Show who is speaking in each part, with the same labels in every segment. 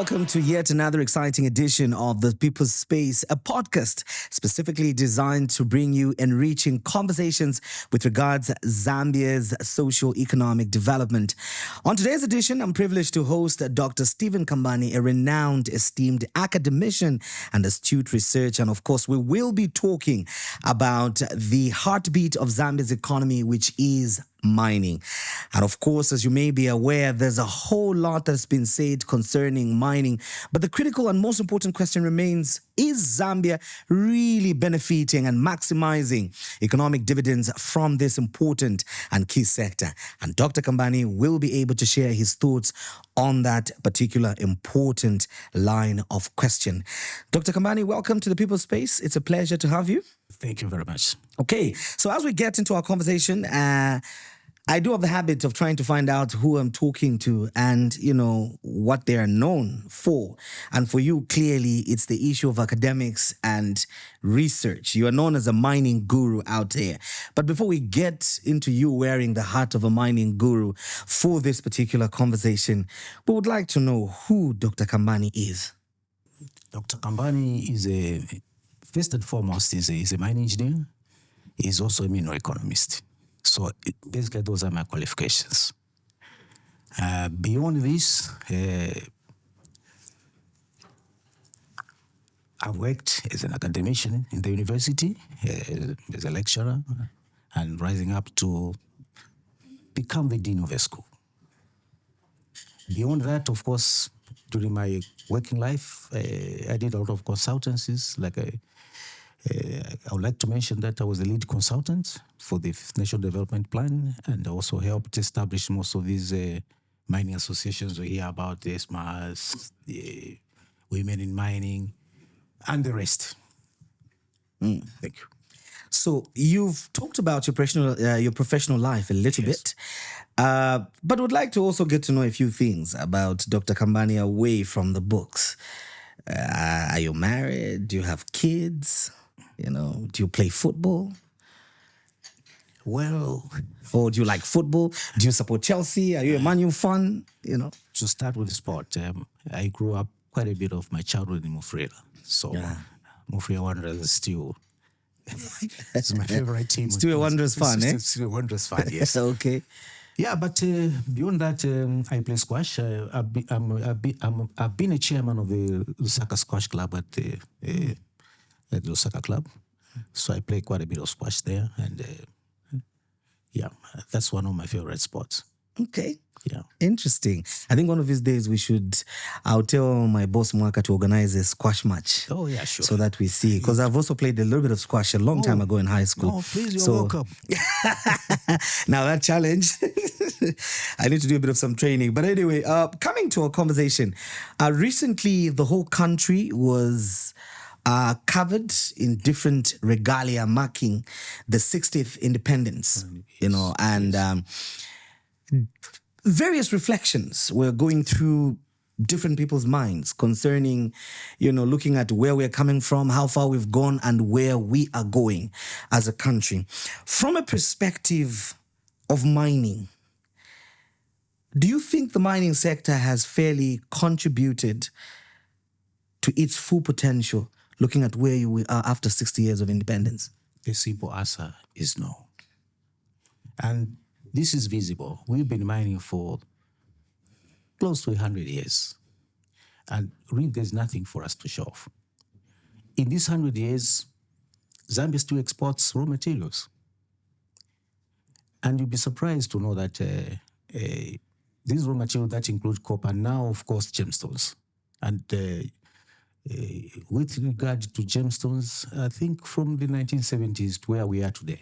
Speaker 1: welcome to yet another exciting edition of The People's Space, a podcast specifically designed to bring you enriching conversations with regards Zambia's socio-economic development. On today's edition, I'm privileged to host Dr. Stephen Kambani, a renowned, esteemed academician and astute researcher. And of course, we will be talking about the heartbeat of Zambia's economy, which is mining. And of course, as you may be aware, there's a whole lot that's been said concerning mining. But the critical and most important question remains, is Zambia really benefiting and maximizing economic dividends from this important and key sector? And Dr. Kambani will be able to share his thoughts on that particular important line of question. Dr. Kambani, welcome to the People's Space. It's a pleasure to have you.
Speaker 2: Thank you very much.
Speaker 1: Okay, so as we get into our conversation, I do have the habit of trying to find out who I'm talking to and, what they're known for. And for you, clearly, it's the issue of academics and research. You are known as a mining guru out there. But before we get into you wearing the hat of a mining guru for this particular conversation, we would like to know who Dr. Kambani is.
Speaker 2: Dr. Kambani first and foremost, is a mining engineer. He's also a mineral economist. So basically, those are my qualifications. Beyond this, I've worked as an academician in the university, as a lecturer, and rising up to become the dean of a school. Beyond that, of course, during my working life, I did a lot of consultancies. I would like to mention that I was the lead consultant for the Fifth National Development Plan, and also helped establish most of these mining associations we hear about, the SMAs, the Women in Mining, and the rest. Thank you.
Speaker 1: So you've talked about your professional life a little bit, but would like to also get to know a few things about Dr. Kambani away from the books. Are you married? Do you have kids? Do you play football?
Speaker 2: Well,
Speaker 1: or do you like football? Do you support Chelsea? Are you a Man U fan?
Speaker 2: To start with the sport, I grew up quite a bit of my childhood in Mufrela. So Mufrela Wanderers is still it's my favorite team.
Speaker 1: Still a Wanderers fan, eh?
Speaker 2: Still a Wanderers fan, yes.
Speaker 1: Okay.
Speaker 2: Yeah, but beyond that, I play squash. I've been a chairman of the Lusaka Squash Club at the Lusaka Club. So I play quite a bit of squash there. And that's one of my favorite sports.
Speaker 1: Okay.
Speaker 2: Yeah.
Speaker 1: Interesting. I think one of these days I'll tell my boss Mwaka to organize a squash match.
Speaker 2: Oh, yeah, sure.
Speaker 1: So that we see. Because I've also played a little bit of squash a long time ago in high school.
Speaker 2: Oh, please, you're welcome.
Speaker 1: Now that challenge, I need to do a bit of some training. But anyway, coming to our conversation, recently the whole country was covered in different regalia marking the 60th independence, and various reflections were going through different people's minds concerning, looking at where we're coming from, how far we've gone, and where we are going as a country. From a perspective of mining, do you think the mining sector has fairly contributed to its full potential, looking at where we are after 60 years of independence?
Speaker 2: The simple answer is no. And this is visible. We've been mining for close to 100 years. And really, there's nothing for us to show off. In these 100 years, Zambia still exports raw materials. And you'll be surprised to know that these raw materials that include copper, now, of course, gemstones. And with regard to gemstones, I think from the 1970s to where we are today,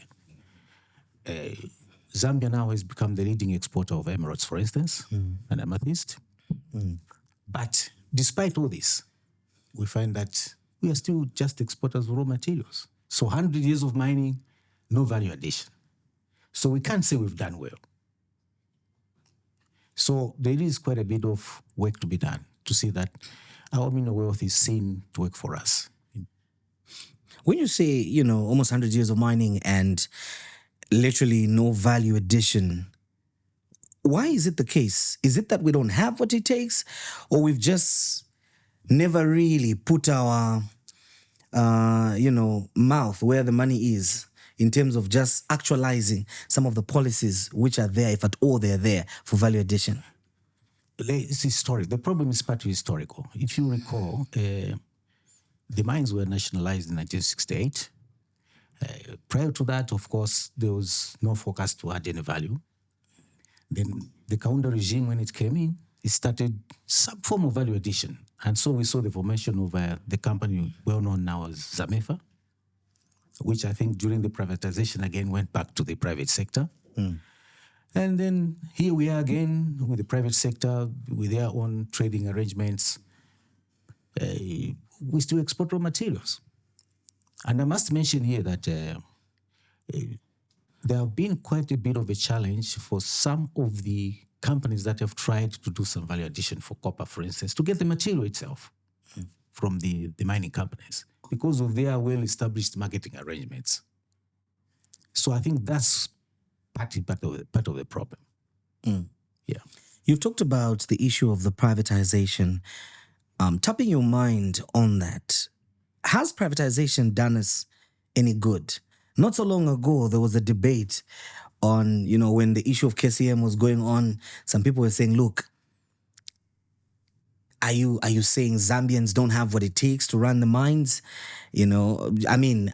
Speaker 2: Zambia now has become the leading exporter of emeralds, for instance, and amethyst. But despite all this, we find that we are still just exporters of raw materials. So 100 years of mining, no value addition. So we can't say we've done well. So there is quite a bit of work to be done to see that our mineral wealth is seen to work for us.
Speaker 1: When you say, almost 100 years of mining and literally no value addition, why is it the case? Is it that we don't have what it takes, or we've just never really put our, mouth where the money is in terms of just actualizing some of the policies which are there, if at all they're there, for value addition?
Speaker 2: It's historic. The problem is partly historical. If you recall, the mines were nationalized in 1968. Prior to that, of course, there was no focus to add any value. Then the counter regime, when it came in, it started some form of value addition. And so we saw the formation of the company well known now as Zamefa, which I think during the privatization again went back to the private sector. And then here we are again with the private sector, with their own trading arrangements. We still export raw materials. And I must mention here that there have been quite a bit of a challenge for some of the companies that have tried to do some value addition for copper, for instance, to get the material itself from the mining companies because of their well-established marketing arrangements. So I think that's part of the problem. Yeah.
Speaker 1: You've talked about the issue of the privatization. Tapping your mind on that, has privatization done us any good? Not so long ago, there was a debate on, when the issue of KCM was going on, some people were saying, look, are you saying Zambians don't have what it takes to run the mines?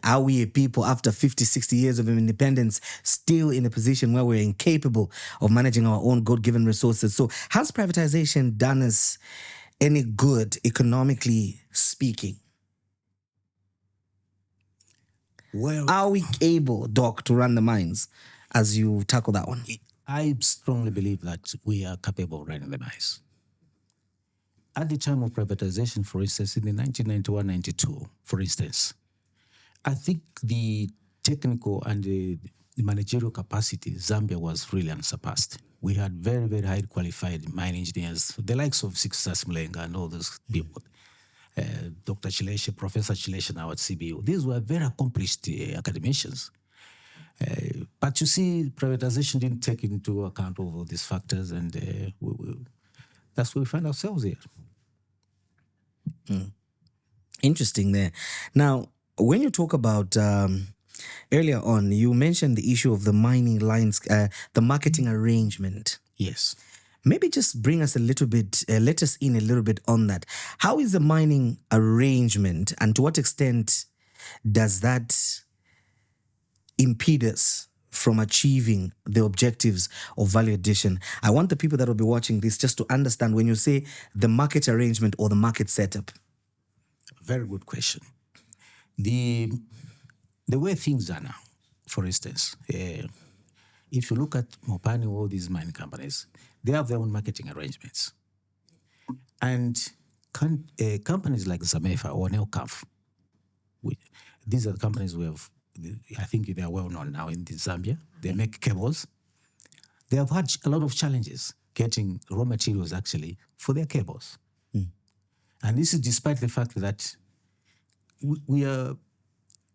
Speaker 1: Are we a people after 50, 60 years of independence still in a position where we're incapable of managing our own God-given resources? So has privatization done us any good economically speaking?
Speaker 2: Well,
Speaker 1: are we able, Doc, to run the mines as you tackle that one?
Speaker 2: I strongly believe that we are capable of running the mines. At the time of privatization, for instance, in the 1991-92, for instance, I think the technical and the managerial capacity, Zambia was really unsurpassed. We had very, very highly qualified mine engineers, the likes of Success Mlenga and all those people. Dr. Chileshe, Professor Chileshe now at CBU. These were very accomplished academicians. But you see, privatization didn't take into account all of these factors, and that's where we find ourselves here.
Speaker 1: Interesting there. Now, when you talk about, earlier on, you mentioned the issue of the mining lines, the marketing arrangement.
Speaker 2: Yes.
Speaker 1: Maybe just bring us a little bit, let us in a little bit on that. How is the mining arrangement, and to what extent does that impede us from achieving the objectives of value addition? I want the people that will be watching this just to understand when you say the market arrangement or the market setup.
Speaker 2: Very good question. The way things are now, for instance, if you look at Mopani, all these mining companies, they have their own marketing arrangements. And companies like Zamefa or Nelcaf, these are the companies we have, I think they are well known now in Zambia. They make cables. They have had a lot of challenges getting raw materials actually for their cables. And this is despite the fact that we are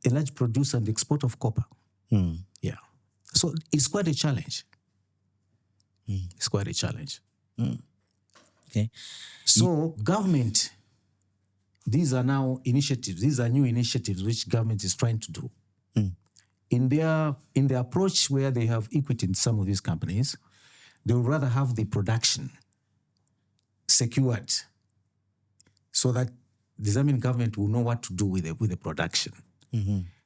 Speaker 2: a large producer and exporter of copper. Yeah. So it's quite a challenge. It's quite a challenge.
Speaker 1: Okay.
Speaker 2: So government, these are now initiatives. These are new initiatives which government is trying to do. In their approach where they have equity in some of these companies, they would rather have the production secured so that the Zambian government will know what to do with the production.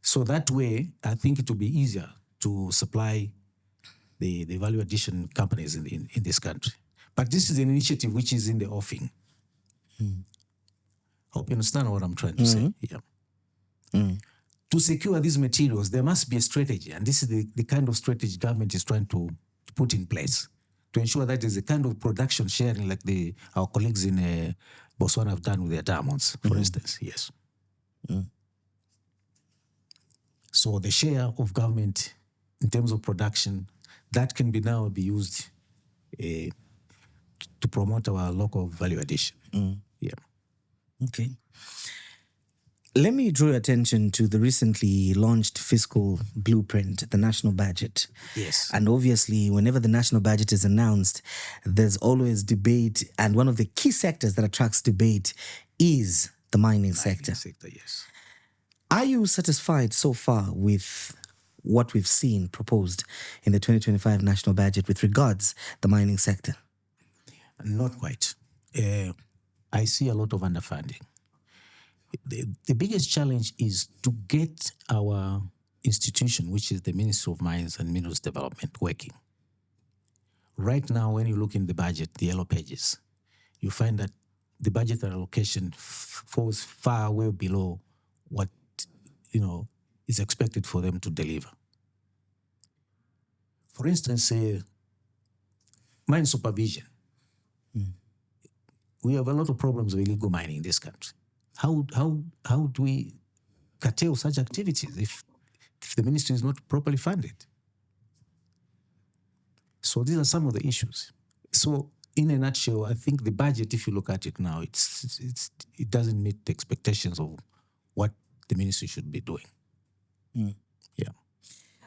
Speaker 2: So that way, I think it will be easier to supply the value addition companies in this country. But this is an initiative which is in the offing. Hope you understand what I'm trying to say. Yeah. To secure these materials, there must be a strategy. And this is the kind of strategy government is trying to put in place to ensure that there's a kind of production sharing like our colleagues in Botswana have done with their diamonds, for instance. Yes. So the share of government in terms of production, that can now be used to promote our local value addition. Yeah.
Speaker 1: Okay. Let me draw your attention to the recently launched fiscal blueprint, the national budget.
Speaker 2: Yes.
Speaker 1: And obviously, whenever the national budget is announced, there's always debate. And one of the key sectors that attracts debate is the mining sector.
Speaker 2: Sector, yes.
Speaker 1: Are you satisfied so far with what we've seen proposed in the 2025 national budget with regards the mining sector?
Speaker 2: Not quite. I see a lot of underfunding. The biggest challenge is to get our institution, which is the Ministry of Mines and Minerals Development, working. Right now, when you look in the budget, the yellow pages, you find that the budget allocation falls far way below what is expected for them to deliver. For instance, mine supervision. We have a lot of problems with illegal mining in this country. How do we curtail such activities if the ministry is not properly funded? So these are some of the issues. So in a nutshell, I think the budget, if you look at it now, it doesn't meet the expectations of what the ministry should be doing. Yeah.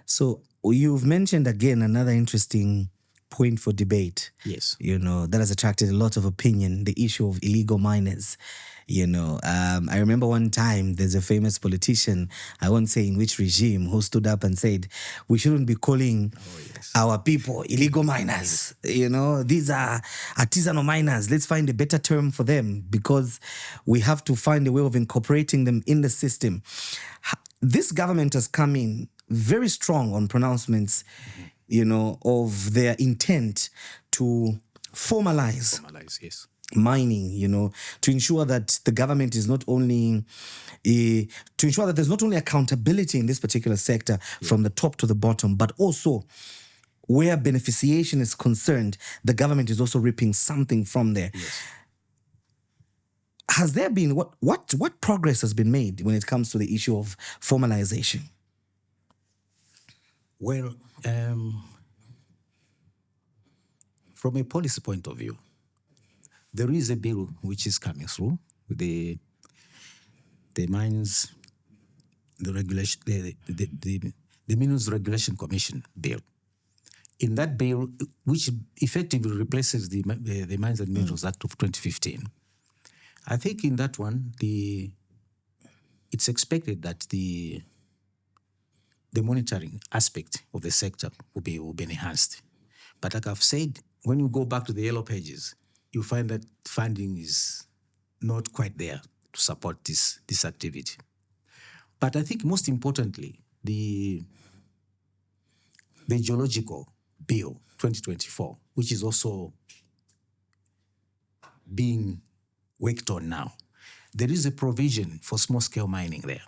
Speaker 1: So you've mentioned again another interesting point for debate.
Speaker 2: Yes.
Speaker 1: That has attracted a lot of opinion, the issue of illegal miners. I remember one time there's a famous politician, I won't say in which regime, who stood up and said, we shouldn't be calling our people illegal miners. These are artisanal miners. Let's find a better term for them because we have to find a way of incorporating them in the system. This government has come in very strong on pronouncements, of their intent to formalize
Speaker 2: Yes.
Speaker 1: mining, to ensure that the government is not only, to ensure that there's not only accountability in this particular sector from the top to the bottom, but also where beneficiation is concerned, the government is also reaping something from there.
Speaker 2: Yes.
Speaker 1: Has there been, what progress has been made when it comes to the issue of formalization?
Speaker 2: Well, from a policy point of view, there is a bill which is coming through, the mines, the regulation, the Minerals Regulation Commission bill. In that bill, which effectively replaces the Mines and Minerals Act of 2015, I think in that one, it's expected that the monitoring aspect of the sector will be enhanced. But like I've said, when you go back to the yellow pages, you find that funding is not quite there to support this activity. But I think most importantly, the geological bill 2024, which is also being worked on now, there is a provision for small-scale mining there,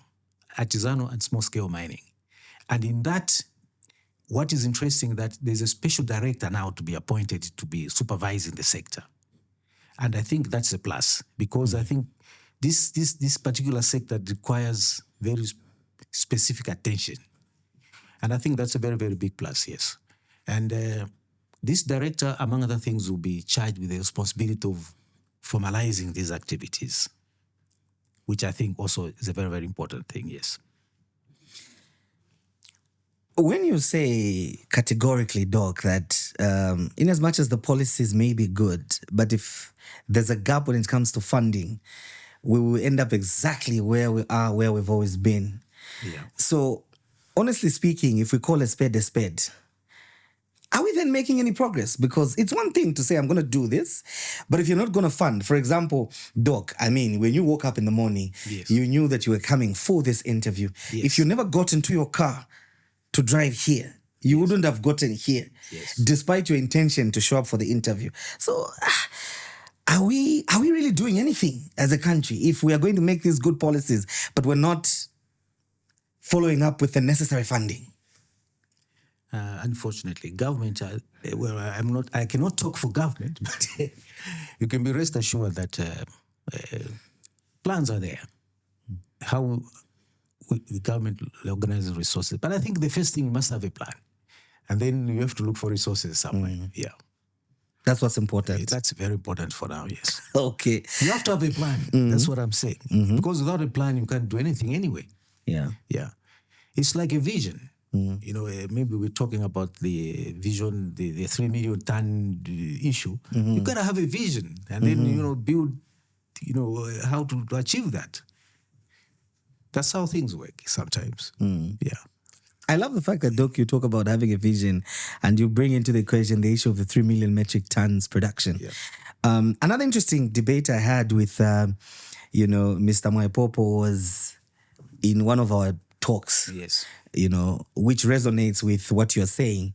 Speaker 2: artisanal and small-scale mining. And in that, what is interesting that there's a special director now to be appointed to be supervising the sector. And I think that's a plus because I think this particular sector requires very specific attention. And I think that's a very, very big plus, yes. And this director, among other things, will be charged with the responsibility of formalizing these activities, which I think also is a very, very important thing, yes.
Speaker 1: When you say categorically, Doc, that in as much as the policies may be good, but if there's a gap when it comes to funding, we will end up exactly where we are, where we've always been.
Speaker 2: Yeah.
Speaker 1: So, honestly speaking, if we call a spade, are we then making any progress? Because it's one thing to say, I'm going to do this, but if you're not going to fund, for example, Doc, I mean, when you woke up in the morning,
Speaker 2: yes,
Speaker 1: you knew that you were coming for this interview.
Speaker 2: Yes.
Speaker 1: If you never got into your car to drive here, you
Speaker 2: yes,
Speaker 1: wouldn't have gotten here,
Speaker 2: yes,
Speaker 1: despite your intention to show up for the interview. So, are we really doing anything as a country if we are going to make these good policies, but we're not following up with the necessary funding?
Speaker 2: Unfortunately, government, I cannot talk for government, but you can be rest assured that plans are there. How the government organizes resources. But I think the first thing, you must have a plan. And then you have to look for resources somewhere. Yeah.
Speaker 1: That's what's important.
Speaker 2: That's very important for now, yes.
Speaker 1: Okay.
Speaker 2: You have to have a plan. That's what I'm saying. Because without a plan, you can't do anything anyway.
Speaker 1: Yeah.
Speaker 2: Yeah. It's like a vision. Maybe we're talking about the vision, the 3 million ton issue. You gotta have a vision and then, build how to achieve that. That's how things work sometimes. Yeah.
Speaker 1: I love the fact that, Doc, you talk about having a vision and you bring into the equation the issue of the 3 million metric tons production.
Speaker 2: Yeah.
Speaker 1: Another interesting debate I had with, Mr. Mwaipopo was in one of our talks,
Speaker 2: Yes.
Speaker 1: which resonates with what you're saying.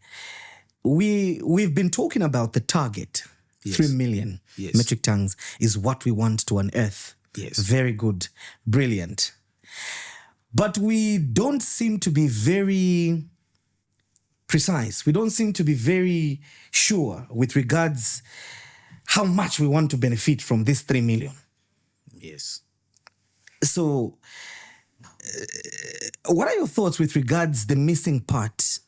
Speaker 1: We've been talking about the target,
Speaker 2: Yes.
Speaker 1: 3 million
Speaker 2: Yes.
Speaker 1: metric tons is what we want to unearth.
Speaker 2: Yes.
Speaker 1: Very good. Brilliant. But we don't seem to be very precise. We don't seem to be very sure with regards how much we want to benefit from this 3 million.
Speaker 2: Yes.
Speaker 1: So, what are your thoughts with regards the missing part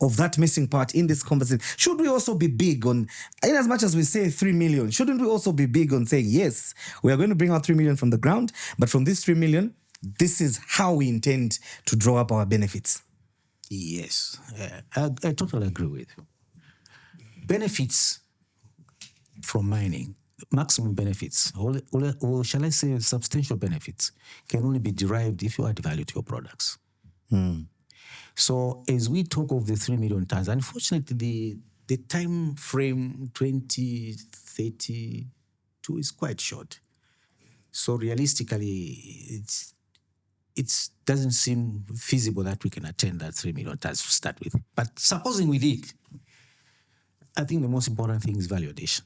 Speaker 1: of that missing part in this conversation? Should we also be big on, in as much as we say 3 million, shouldn't we also be big on saying, yes, we are going to bring out 3 million from the ground, but from this 3 million, this is how we intend to draw up our benefits?
Speaker 2: Yes. I totally agree with you. Benefits from mining, maximum benefits, or shall I say substantial benefits, can only be derived if you add value to your products. So as we talk of the 3 million tons, unfortunately, the time frame 2032 is quite short. So realistically, it doesn't seem feasible that we can attain that 3 million tons to start with. But supposing we did, I think the most important thing is value addition.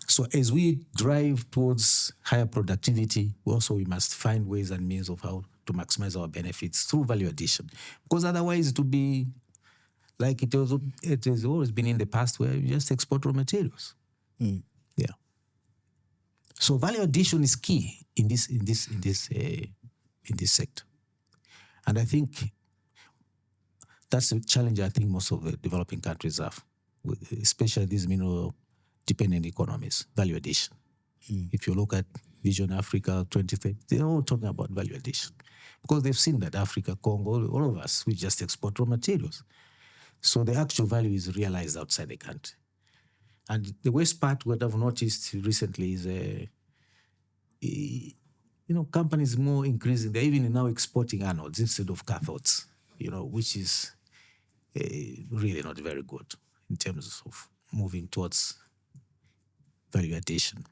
Speaker 2: So as we drive towards higher productivity, we must find ways and means of how to maximize our benefits through value addition. Because otherwise it would be like it has always been in the past, where you just export raw materials. Yeah. So value addition is key in this sector. And I think that's a challenge I think most of the developing countries have, especially these mineral-dependent economies, value addition. If you look at Vision Africa 2030, they're all talking about value addition because they've seen that Africa, Congo, all of us, we just export raw materials. So the actual value is realized outside the country. And the worst part, what I've noticed recently is companies more increasing, they're even now exporting anodes instead of cathodes, which is really not very good in terms of moving towards value addition.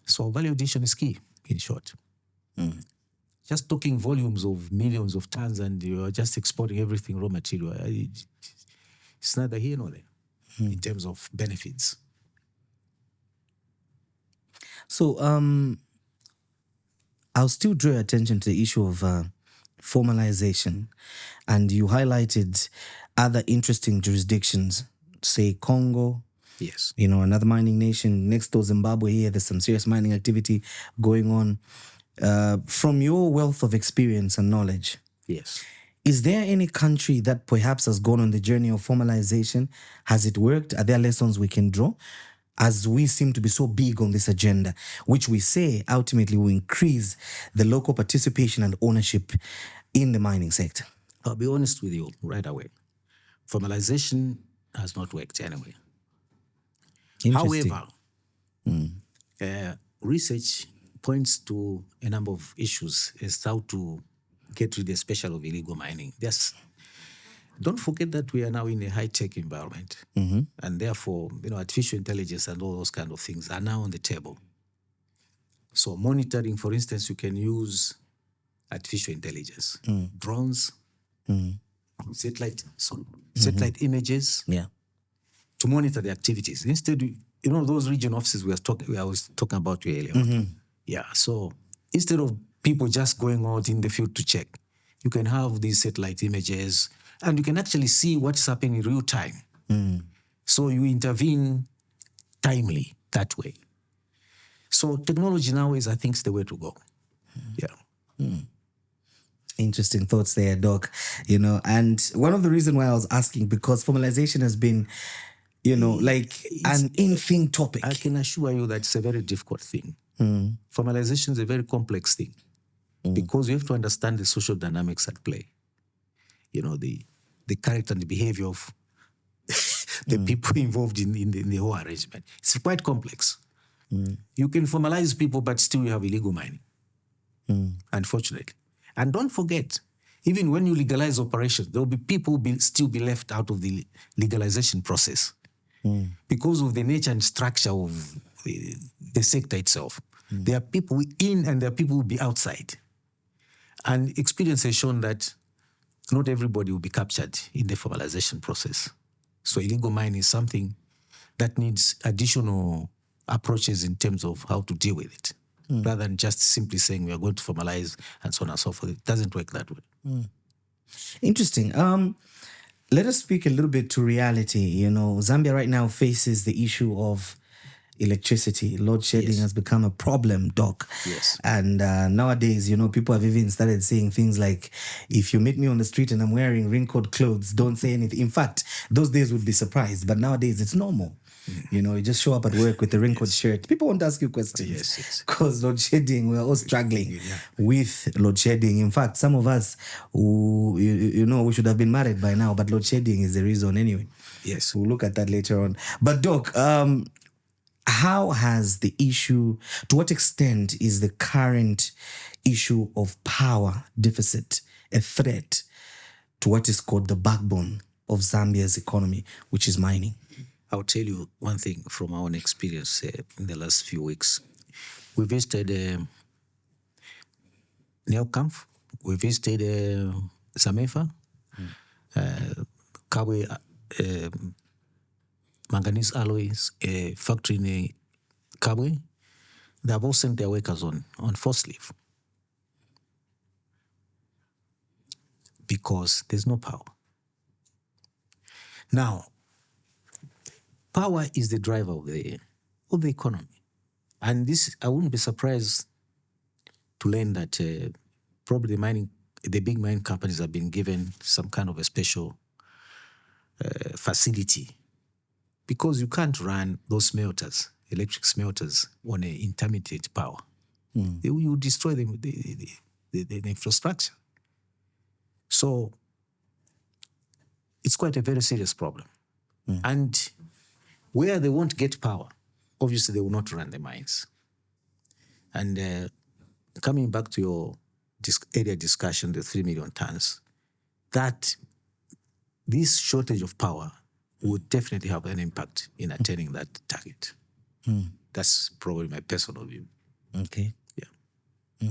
Speaker 2: So value addition is key, in short. Just talking volumes of millions of tons and you're just exporting everything raw material, it's neither here nor there in terms of benefits.
Speaker 1: So, I'll still draw your attention to the issue of formalization. And you highlighted other interesting jurisdictions, say Congo.
Speaker 2: Yes.
Speaker 1: Another mining nation next door, Zimbabwe. Here, there's some serious mining activity going on. From your wealth of experience and knowledge,
Speaker 2: Yes.
Speaker 1: is there any country that perhaps has gone on the journey of formalization? Has it worked? Are there lessons we can draw? As we seem to be so big on this agenda, which we say ultimately will increase the local participation and ownership in the mining sector.
Speaker 2: I'll be honest with you right away. Formalization has not worked anyway.
Speaker 1: Interesting.
Speaker 2: However, research points to a number of issues as how to get rid especially of illegal mining. Don't forget that we are now in a high-tech environment. And therefore, artificial intelligence and all those kind of things are now on the table. So monitoring, for instance, you can use artificial intelligence, drones, satellite images to monitor the activities. Instead, those region offices I was talking about earlier. Yeah, so instead of people just going out in the field to check, you can have these satellite images and you can actually see what's happening in real time. So you intervene timely that way. So technology now I think, is the way to go. Yeah.
Speaker 1: Interesting thoughts there, Doc. And one of the reasons why I was asking, because formalization has been, an in-thing topic.
Speaker 2: I can assure you that it's a very difficult thing. Formalization is a very complex thing because you have to understand the social dynamics at play. The character and the behavior of the people involved in the whole arrangement. It's quite complex. You can formalize people, but still you have illegal mining, unfortunately. And don't forget, even when you legalize operations, there will be people still be left out of the legalization process because of the nature and structure of the sector itself. There are people in and there are people who will be outside. And experience has shown that not everybody will be captured in the formalization process. So illegal mining is something that needs additional approaches in terms of how to deal with it, rather than just simply saying we are going to formalize and so on and so forth. It doesn't work that way.
Speaker 1: Interesting. Let us speak a little bit to reality. You know, Zambia right now faces the issue of electricity. Load shedding has become a problem, Doc.
Speaker 2: Yes.
Speaker 1: And nowadays, you know, people have even started saying things like, if you meet me on the street and I'm wearing wrinkled clothes, don't say anything. In fact, those days would be surprised, but nowadays it's normal. You know, you just show up at work with a wrinkled shirt. People won't ask you questions.
Speaker 2: Yes.
Speaker 1: Because load shedding, we're all struggling with load shedding. In fact, some of us who, you know, we should have been married by now, but load shedding is the reason anyway.
Speaker 2: Yes.
Speaker 1: We'll look at that later on. But Doc, how has the issue, to what extent is the current issue of power deficit a threat to what is called the backbone of Zambia's economy, which is mining?
Speaker 2: I'll tell you one thing from our own experience in the last few weeks. We visited Neokamp, we visited Zamefa, Kabwe manganese alloys factory in Kabwe. They have all sent their workers on forced leave because there's no power. Now, power is the driver of the economy. And this, I wouldn't be surprised to learn that probably the big mining companies have been given some kind of a special facility because you can't run those smelters, electric smelters, on an intermittent power. You destroy the infrastructure. So it's quite a very serious problem. And where they won't get power, obviously they will not run the mines. And coming back to your earlier discussion, the 3 million tons, that this shortage of power would definitely have an impact in attaining that target. That's probably my personal view.
Speaker 1: Okay.
Speaker 2: Yeah.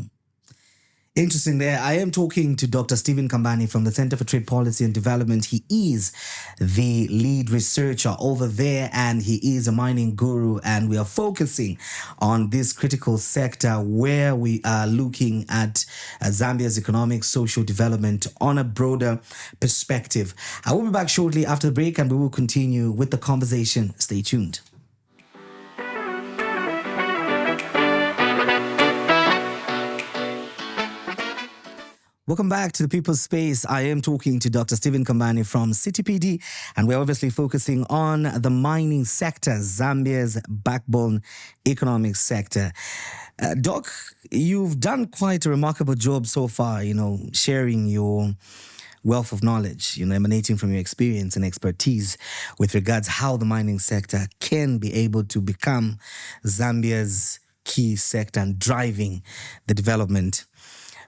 Speaker 1: Interesting there. I am talking to Dr. Stephen Kambani from the Center for Trade Policy and Development. He is the lead researcher over there and he is a mining guru, and we are focusing on this critical sector where we are looking at Zambia's economic, social development on a broader perspective. I will be back shortly after the break and we will continue with the conversation. Stay tuned. Welcome back to the People's Space. I am talking to Dr. Stephen Kambani from CTPD, and we're obviously focusing on the mining sector, Zambia's backbone economic sector. Doc, you've done quite a remarkable job so far, you know, sharing your wealth of knowledge, you know, emanating from your experience and expertise with regards how the mining sector can be able to become Zambia's key sector and driving the development.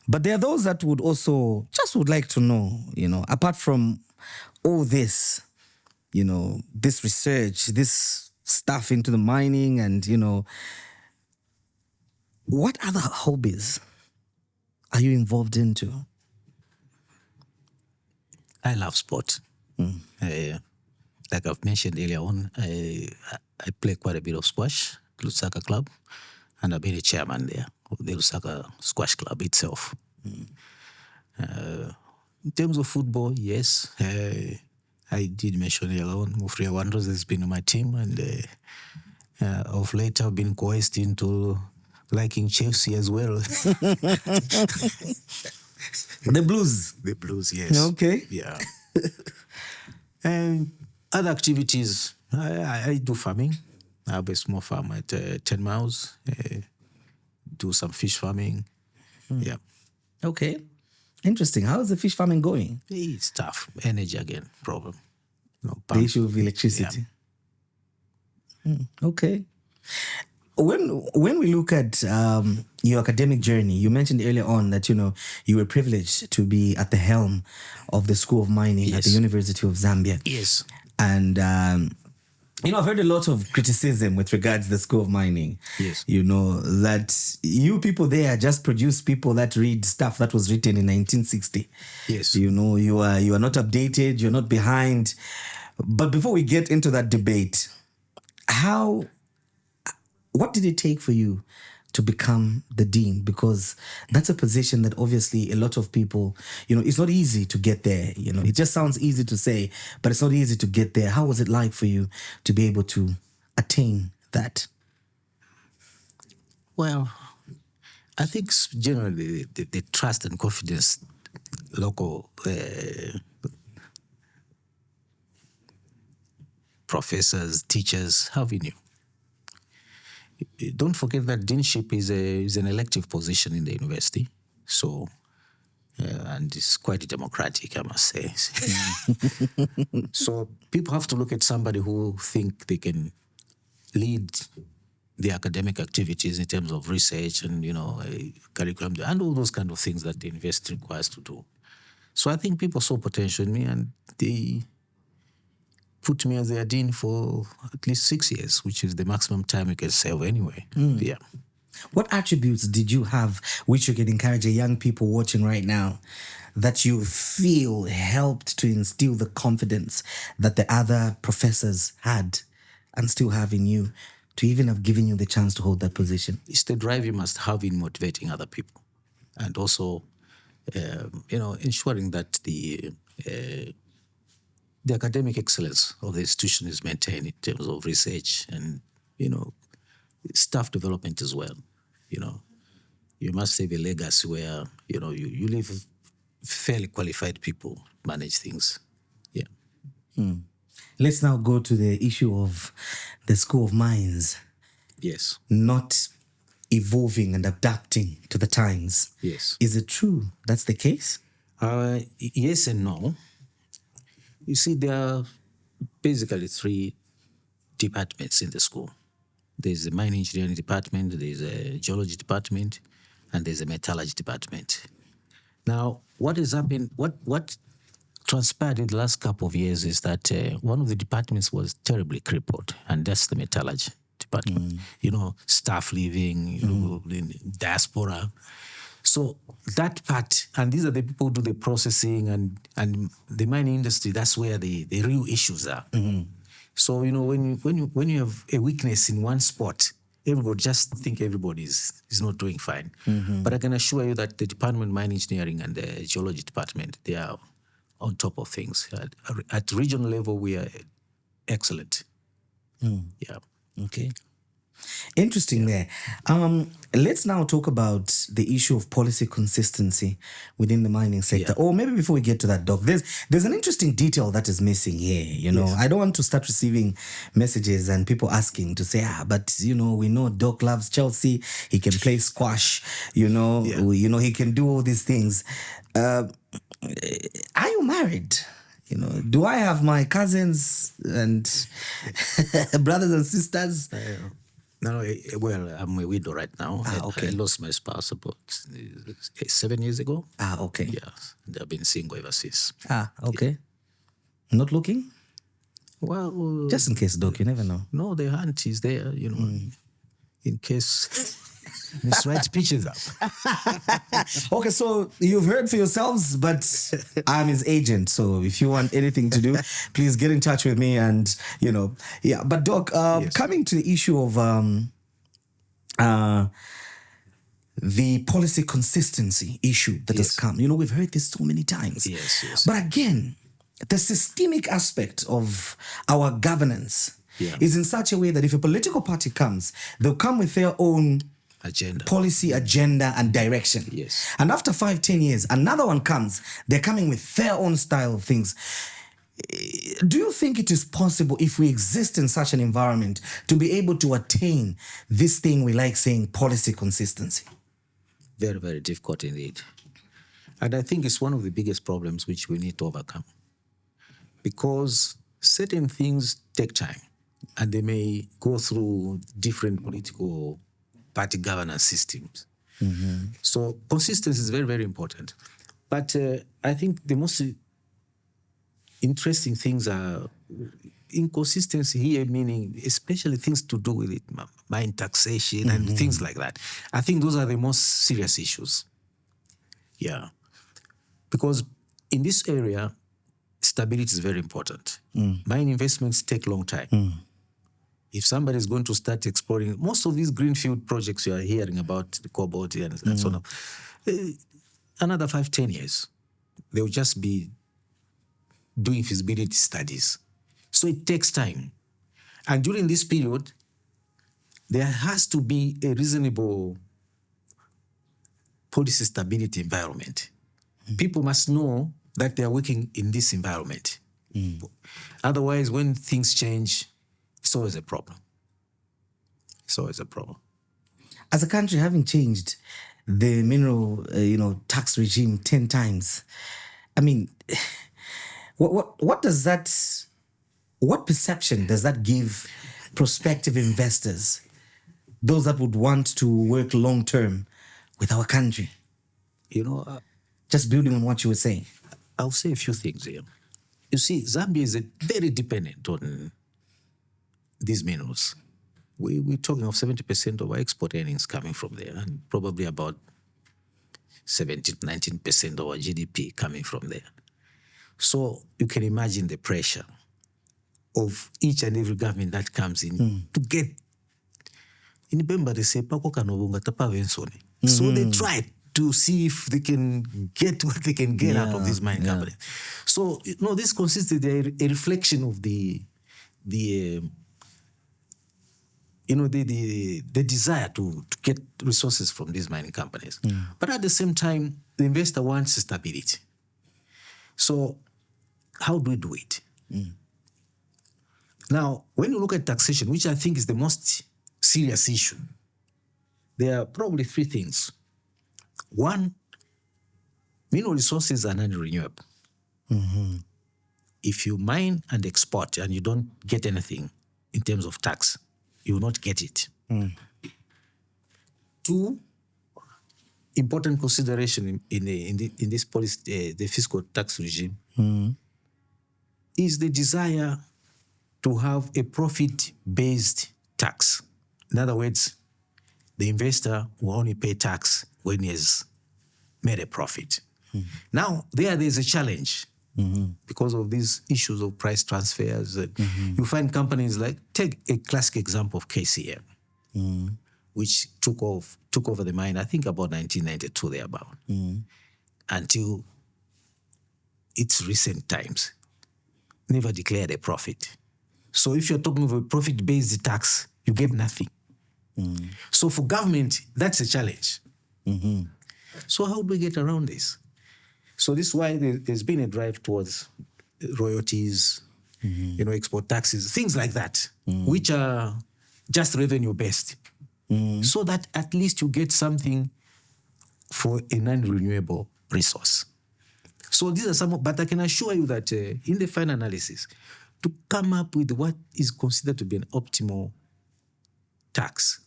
Speaker 1: But there are those that would also just would like to know, you know, apart from all this, you know, this research, this stuff into the mining and, you know, what other hobbies are you involved into?
Speaker 2: I love sport. Like I've mentioned earlier on, I play quite a bit of squash, Lusaka Club, and I've been a chairman there of the Lusaka Squash Club itself. In terms of football, yes, I did mention earlier on, Mufria Wanderers has been on my team, and of late I've been coerced into liking Chelsea as well.
Speaker 1: The Blues.
Speaker 2: The Blues, yes.
Speaker 1: Okay.
Speaker 2: Yeah. And other activities, I do farming. I have a small farm at 10 miles. Do some fish farming. Yeah.
Speaker 1: Okay. Interesting. How is the fish farming going?
Speaker 2: It's tough. Energy again, problem. No
Speaker 1: The issue of electricity. Okay. when we look at your academic journey, you mentioned earlier on that you were privileged to be at the helm of the School of Mining at the
Speaker 2: Yes.
Speaker 1: University of Zambia.
Speaker 2: Yes.
Speaker 1: And I've heard a lot of criticism with regards to the School of Mining.
Speaker 2: Yes.
Speaker 1: That you people there just produce people that read stuff that was written in 1960.
Speaker 2: Yes.
Speaker 1: You are not updated, you're not behind. But before we get into that debate, what did it take for you to become the dean? Because that's a position that obviously a lot of people, it's not easy to get there. It just sounds easy to say, but it's not easy to get there. How was it like for you to be able to attain that?
Speaker 2: Well, I think generally the trust and confidence local professors, teachers have in you. Don't forget that deanship is an elective position in the university. So, and it's quite democratic, I must say. So people have to look at somebody who think they can lead the academic activities in terms of research and, curriculum and all those kind of things that the university requires to do. So I think people saw potential in me and they put me as their dean for at least 6 years, which is the maximum time you can serve anyway. Yeah.
Speaker 1: What attributes did you have which you can encourage young people watching right now that you feel helped to instill the confidence that the other professors had and still have in you to even have given you the chance to hold that position?
Speaker 2: It's the drive you must have in motivating other people and also, ensuring that the academic excellence of the institution is maintained in terms of research and, staff development as well. You must have a legacy where, you leave fairly qualified people manage things. Yeah.
Speaker 1: Let's now go to the issue of the School of Mines
Speaker 2: Yes.
Speaker 1: not evolving and adapting to the times.
Speaker 2: Yes.
Speaker 1: Is it true that's the case?
Speaker 2: Yes and no. You see, there are basically 3 departments in the school. There's a mine engineering department, there's a geology department, and there's a metallurgy department. Now, what has happened, what transpired in the last couple of years is that one of the departments was terribly crippled, and that's the metallurgy department. Staff leaving, diaspora. So that part, and these are the people who do the processing and the mining industry, that's where the real issues are. So, when you have a weakness in one spot, everybody just think everybody is not doing fine. But I can assure you that the Department of Mine Engineering and the Geology Department, they are on top of things. At regional level, we are excellent. Yeah.
Speaker 1: Okay. Interesting there. Let's now talk about the issue of policy consistency within the mining sector. Or maybe before we get to that, Doc, there's an interesting detail that is missing here. I don't want to start receiving messages and people asking to say, but we know Doc loves Chelsea. He can play squash. He can do all these things. Are you married? Do I have my cousins and brothers and sisters?
Speaker 2: No, well, I'm a widow right now.
Speaker 1: Okay.
Speaker 2: I lost my spouse about 7 years ago.
Speaker 1: Okay.
Speaker 2: Yeah, I've been single ever since.
Speaker 1: Okay. Not looking?
Speaker 2: Well,
Speaker 1: Just in case, Doc, you never know.
Speaker 2: No, the hunt is there, in case this right pitches up.
Speaker 1: Okay, so you've heard for yourselves, but I'm his agent. So if you want anything to do, please get in touch with me. And, yeah. But Doc,
Speaker 2: Yes.
Speaker 1: coming to the issue of the policy consistency issue that has
Speaker 2: Yes.
Speaker 1: come, we've heard this so many times.
Speaker 2: Yes.
Speaker 1: But again, the systemic aspect of our governance is in such a way that if a political party comes, they'll come with their own
Speaker 2: Agenda.
Speaker 1: policy, agenda, and direction.
Speaker 2: Yes.
Speaker 1: And after 5-10 years, another one comes, they're coming with their own style of things. Do you think it is possible, if we exist in such an environment, to be able to attain this thing we like saying, policy consistency?
Speaker 2: Very, very difficult indeed. And I think it's one of the biggest problems which we need to overcome. Because certain things take time. and they may go through different political party governance systems. So consistency is very, very important. But I think the most interesting things are inconsistency here, meaning especially things to do with it, mine taxation and things like that. I think those are the most serious issues. Yeah. Because in this area, stability is very important. Mine investments take a long time. If somebody is going to start exploring, most of these greenfield projects you are hearing about, the cobalt and so on, another 5-10 years, they will just be doing feasibility studies. So it takes time. And during this period, there has to be a reasonable policy stability environment. People must know that they are working in this environment. Otherwise, when things change, it's always a problem. It's always a problem.
Speaker 1: As a country, having changed the mineral, tax regime 10 times, I mean, what does that, what perception does that give prospective investors, those that would want to work long term with our country? Just building on what you were saying.
Speaker 2: I'll say a few things here. You see, Zambia is very dependent on these minerals. We're talking of 70% of our export earnings coming from there, and probably about 17-19% of our GDP coming from there. So you can imagine the pressure of each and every government that comes in to get. In Bemba, they say, so they try to see if they can get what they can get out of these mining companies. So, this consists of a reflection of the desire to get resources from these mining companies. But at the same time, the investor wants stability. So how do we do it? Now, when you look at taxation, which I think is the most serious issue, there are probably three things. One, mineral resources are non-renewable. If you mine and export and you don't get anything in terms of tax, you will not get it. Two, important consideration in this policy, the fiscal tax regime, is the desire to have a profit-based tax. In other words, the investor will only pay tax when he has made a profit. Now, there's a challenge because of these issues of price transfers. You find companies like, take a classic example of KCM, which took over the mine, I think about 1992 thereabout, until its recent times, never declared a profit. So if you're talking of a profit-based tax, you get nothing. So for government, that's a challenge. So how do we get around this? So this is why there's been a drive towards royalties, export taxes, things like that, which are just revenue-based. So that at least you get something for a non-renewable resource. So these are some, but I can assure you that in the final analysis, to come up with what is considered to be an optimal tax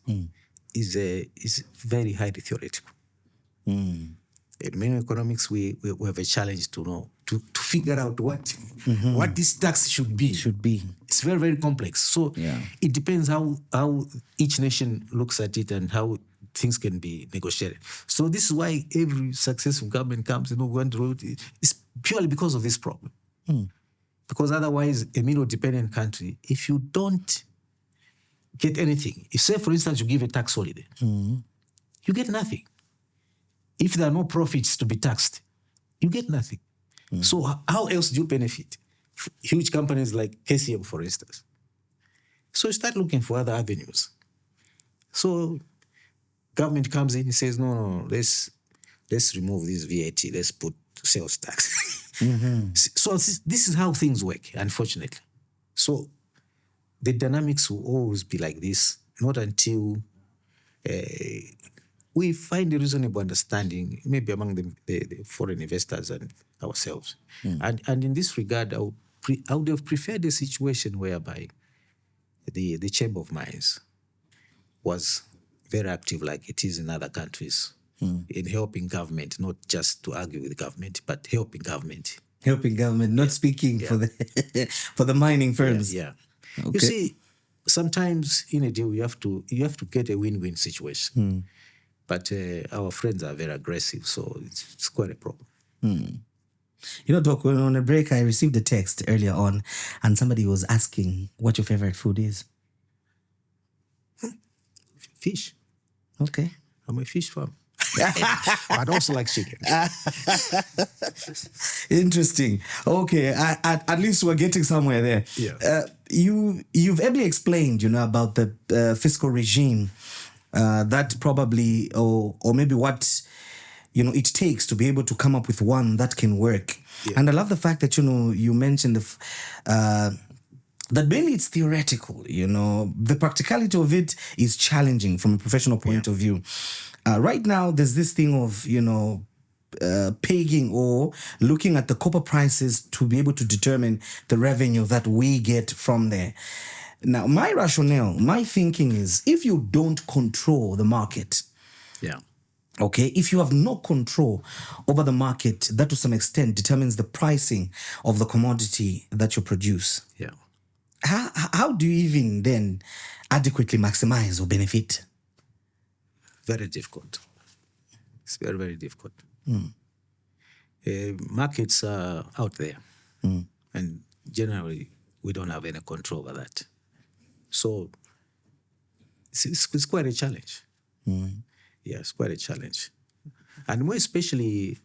Speaker 2: is very highly theoretical. In mineral economics, we have a challenge to figure out what this tax should be. It's very, very complex. So it depends how each nation looks at it and how things can be negotiated. So this is why every successful government comes and going to road. It's purely because of this problem. Because otherwise, a mineral-dependent country, if you don't get anything, if say, for instance, you give a tax holiday, you get nothing. If there are no profits to be taxed, you get nothing. So how else do you benefit? Huge companies like KCM, for instance. So you start looking for other avenues. So government comes in and says, no, let's remove this VAT, let's put sales tax. So this is how things work, unfortunately. So the dynamics will always be like this, not until we find a reasonable understanding, maybe among the foreign investors and ourselves. And in this regard, I would have preferred a situation whereby the Chamber of Mines was very active, like it is in other countries, in helping government, not just to argue with government, but helping government.
Speaker 1: Helping government, not speaking for the for the mining firms.
Speaker 2: Yeah.
Speaker 1: Okay.
Speaker 2: You see, sometimes in a deal you have to get a win-win situation. But our friends are very aggressive, so it's quite a problem.
Speaker 1: You know, Doc, when on a break, I received a text earlier on, and somebody was asking what your favorite food is.
Speaker 2: Fish.
Speaker 1: Okay.
Speaker 2: I'm a fish farm. I'd also like chicken.
Speaker 1: Interesting. Okay, at least we're getting somewhere there.
Speaker 2: Yeah.
Speaker 1: You've ably explained, about the fiscal regime that probably, or maybe what it takes to be able to come up with one that can work.
Speaker 2: Yeah.
Speaker 1: And I love the fact that you mentioned that mainly it's theoretical. The practicality of it is challenging from a professional point of view. Right now, there's this thing of pegging or looking at the copper prices to be able to determine the revenue that we get from there. Now, my rationale, my thinking is, if you don't control the market, okay, if you have no control over the market, that to some extent determines the pricing of the commodity that you produce.
Speaker 2: Yeah.
Speaker 1: How do you even then adequately maximize or benefit?
Speaker 2: Very difficult. It's very, very difficult. Markets are out there, and generally we don't have any control over that. So it's quite a challenge. Yeah, it's quite a challenge. And more especially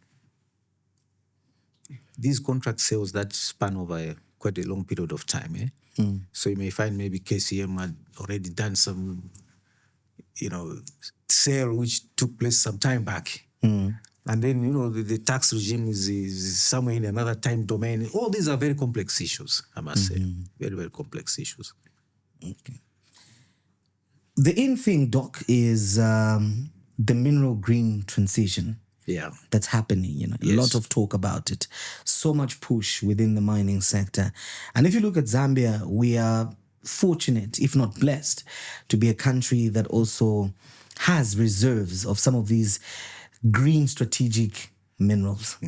Speaker 2: these contract sales that span over quite a long period of time. So you may find maybe KCM had already done some, sale which took place some time back. And then, the tax regime is somewhere in another time domain. All these are very complex issues, I must say. Very, very complex issues.
Speaker 1: Okay. The in thing, Doc, is the mineral green transition.
Speaker 2: Yeah.
Speaker 1: That's happening, a lot of talk about it. So much push within the mining sector. And if you look at Zambia, we are fortunate, if not blessed, to be a country that also has reserves of some of these green strategic minerals.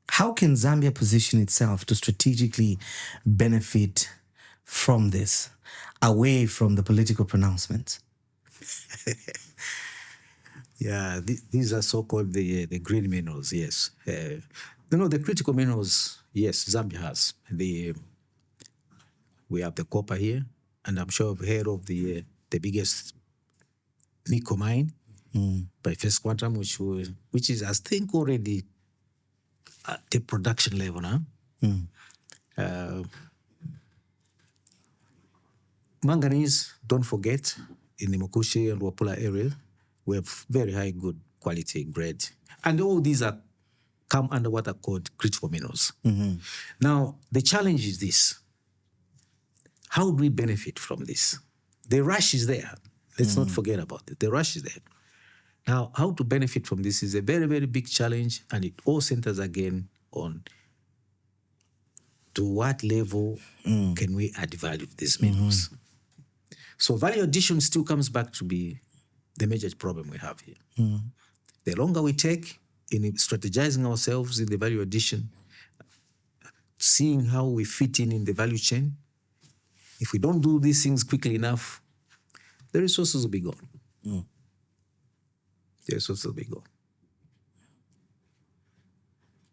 Speaker 1: How can Zambia position itself to strategically benefit from this, away from the political pronouncements?
Speaker 2: Yeah, these are so-called the green minerals, yes. The critical minerals, yes, Zambia has. We have the copper here, and I'm sure you've heard of the biggest nickel mine by First Quantum, which is, I think, already at the production level now. Manganese, don't forget, in the Mokushi and Wapula area, we have very high, good quality grade. And all these come under what are called critical minerals. Now, the challenge is this. How do we benefit from this? The rush is there. Let's not forget about it. The rush is there. Now, how to benefit from this is a very, very big challenge, and it all centers again on to what level can we add value to these minerals. So value addition still comes back to be the major problem we have here. The longer we take in strategizing ourselves in the value addition, seeing how we fit in the value chain, if we don't do these things quickly enough, the resources will be gone. The resources will be gone.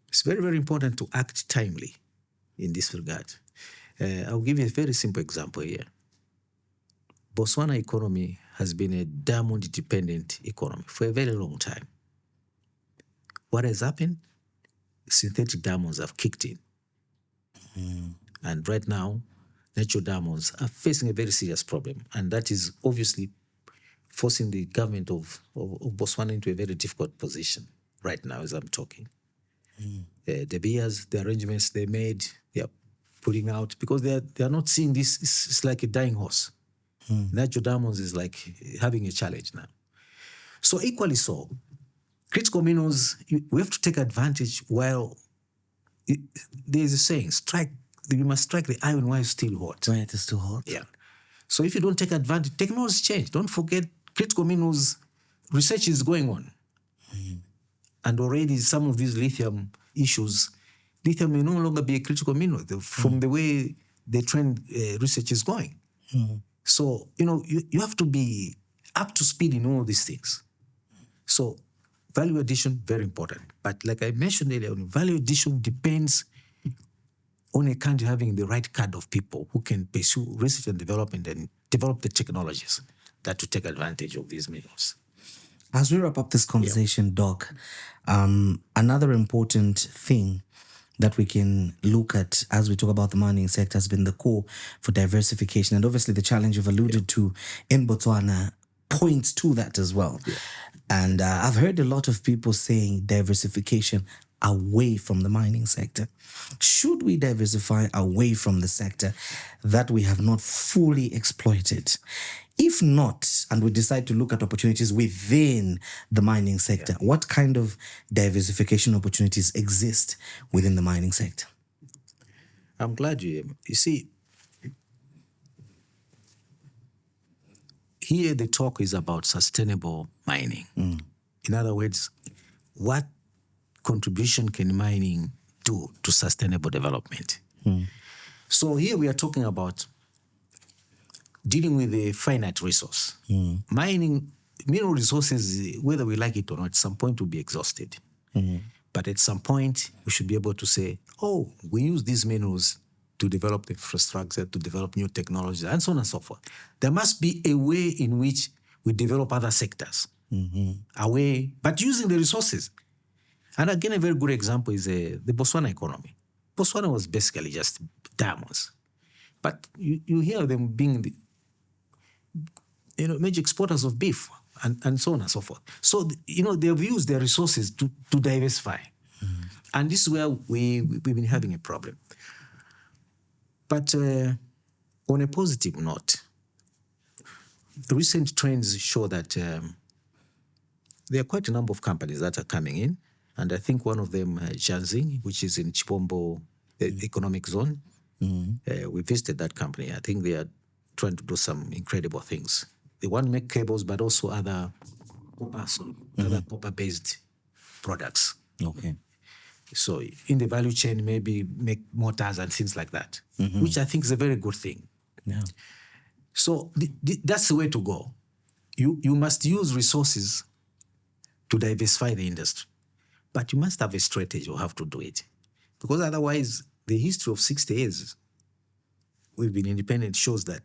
Speaker 2: It's very, very important to act timely in this regard. I'll give you a very simple example here. Botswana economy has been a diamond-dependent economy for a very long time. What has happened? Synthetic diamonds have kicked in. And right now, natural diamonds are facing a very serious problem. And that is obviously forcing the government of Botswana into a very difficult position right now as I'm talking. The beers, the arrangements they made, they are putting out, because they are not seeing this. It's like a dying horse. Natural diamonds is like having a challenge now. So equally so, critical minerals, we have to take advantage while there is a saying, you must strike the iron while it's still hot.
Speaker 1: When it is still hot?
Speaker 2: Yeah. So if you don't take advantage, technologies change. Don't forget, critical minerals research is going on. And already some of these lithium issues, lithium may no longer be a critical mineral from the way the trend research is going. So, you have to be up to speed in all these things. So value addition, very important. But like I mentioned earlier, value addition depends on a country having the right kind of people who can pursue research and development and develop the technologies that to take advantage of these minerals.
Speaker 1: As we wrap up this conversation, Doc, another important thing that we can look at as we talk about the mining sector has been the call for diversification. And obviously the challenge you've alluded to in Botswana points to that as well. And I've heard a lot of people saying diversification away from the mining sector. Should we diversify away from the sector that we have not fully exploited? If not, and we decide to look at opportunities within the mining sector, what kind of diversification opportunities exist within the mining sector?
Speaker 2: I'm glad you see, here the talk is about sustainable mining. In other words, what contribution can mining do to sustainable development? So here we are talking about dealing with a finite resource. Mining, mineral resources, whether we like it or not, at some point will be exhausted. But at some point, we should be able to say, oh, we use these minerals to develop the infrastructure, to develop new technologies, and so on and so forth. There must be a way in which we develop other sectors, a way, but using the resources. And again, a very good example is the Botswana economy. Botswana was basically just diamonds. But you hear them being the major exporters of beef and so on and so forth. So, they've used their resources to diversify. And this is where we've been having a problem. But on a positive note, the recent trends show that there are quite a number of companies that are coming in. And I think one of them, Janzing, which is in Chipombo, the economic zone, we visited that company. I think they are trying to do some incredible things. They want to make cables, but also other copper-based products.
Speaker 1: Okay.
Speaker 2: So in the value chain, maybe make motors and things like that, which I think is a very good thing.
Speaker 1: Yeah.
Speaker 2: So that's the way to go. You must use resources to diversify the industry, but you must have a strategy of how to do it. Because otherwise, the history of 60 years we've been independent shows that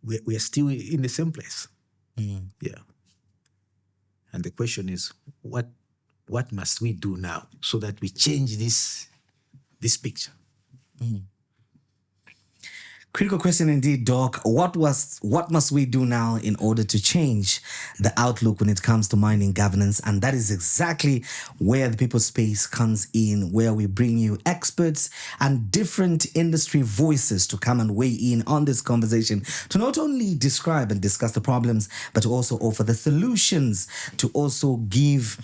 Speaker 2: we are still in the same place. Yeah. And the question is, what must we do now so that we change this picture?
Speaker 1: Critical question indeed, Doc. What must we do now in order to change the outlook when it comes to mining governance? And that is exactly where the People's Space comes in, where we bring you experts and different industry voices to come and weigh in on this conversation, to not only describe and discuss the problems, but to also offer the solutions, to also give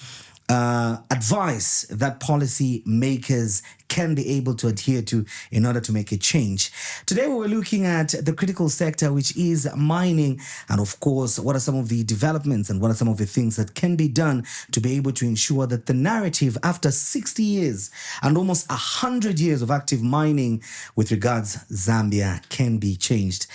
Speaker 1: advice that policy makers can be able to adhere to in order to make a change. Today we're looking at the critical sector, which is mining, and of course, what are some of the developments and what are some of the things that can be done to be able to ensure that the narrative after 60 years and almost 100 years of active mining with regards Zambia can be changed.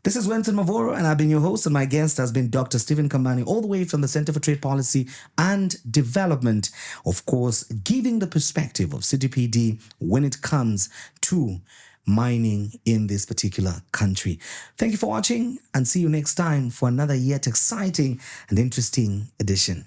Speaker 1: This is Winston Mavoro, and I've been your host, and my guest has been Dr. Stephen Kambani, all the way from the Center for Trade Policy and Development, of course, giving the perspective of CTPD when it comes to mining in this particular country. Thank you for watching, and see you next time for another yet exciting and interesting edition.